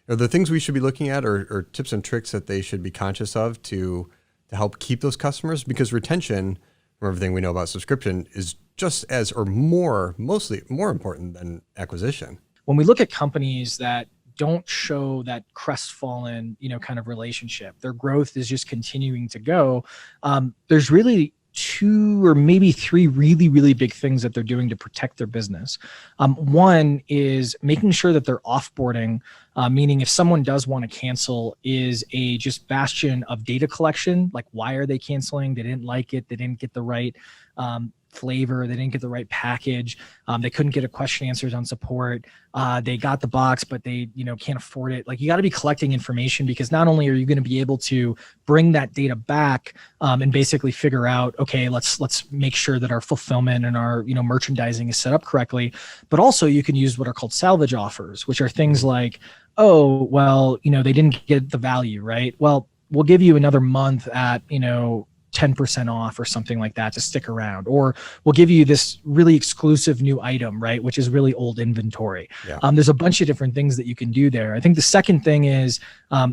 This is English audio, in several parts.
Are there things we should be looking at or tips and tricks that they should be conscious of to help keep those customers? Because retention, from everything we know about subscription, is just as or mostly more important than acquisition. When we look at companies that don't show that crestfallen, kind of relationship, their growth is just continuing to go. There's really 2 or maybe 3 really, really big things that they're doing to protect their business. One is making sure that their offboarding, meaning if someone does want to cancel, is a just bastion of data collection. Like, why are they canceling? They didn't like it. They didn't get the right flavor. They didn't get the right package. They couldn't get a question answers on support. They got the box, but they, can't afford it. Like, you got to be collecting information, because not only are you going to be able to bring that data back and basically figure out, okay, let's make sure that our fulfillment and our, merchandising is set up correctly, but also you can use what are called salvage offers, which are things like, oh, well, they didn't get the value, right? Well, we'll give you another month at, 10% off or something like that to stick around, or we'll give you this really exclusive new item, right, which is really old inventory. Yeah. There's a bunch of different things that you can do there. I think the second thing is,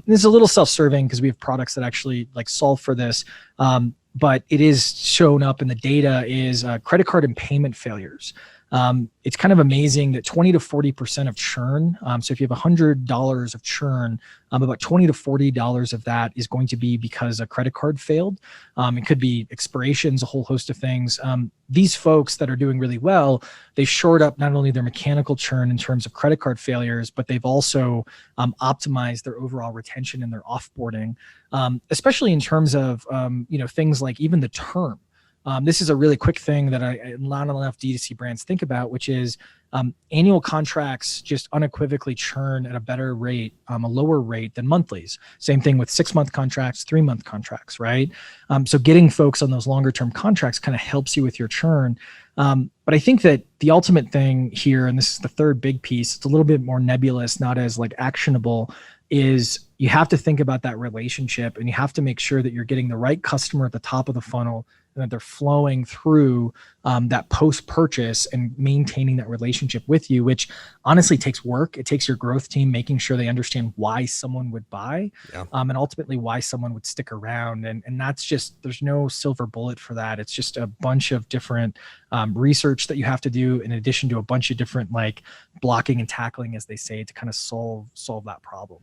this is a little self-serving because we have products that actually solve for this, but it is shown up in the data, is credit card and payment failures. It's kind of amazing that 20 to 40% of churn. So if you have $100 of churn, about 20 to $40 of that is going to be because a credit card failed. It could be expirations, a whole host of things. These folks that are doing really well, they've shored up not only their mechanical churn in terms of credit card failures, but they've also optimized their overall retention and their offboarding, especially in terms of things like even the term. This is a really quick thing that not enough D2C brands think about, which is annual contracts just unequivocally churn at a better rate, a lower rate than monthlies. Same thing with 6-month contracts, 3-month contracts, right? So getting folks on those longer term contracts kind of helps you with your churn. But I think that the ultimate thing here, and this is the third big piece, it's a little bit more nebulous, not as actionable, is you have to think about that relationship, and you have to make sure that you're getting the right customer at the top of the funnel, and that they're flowing through that post-purchase and maintaining that relationship with you, which honestly takes work. It takes your growth team making sure they understand why someone would buy, and ultimately why someone would stick around. And that's just, there's no silver bullet for that. It's just a bunch of different research that you have to do, in addition to a bunch of different blocking and tackling, as they say, to kind of solve that problem.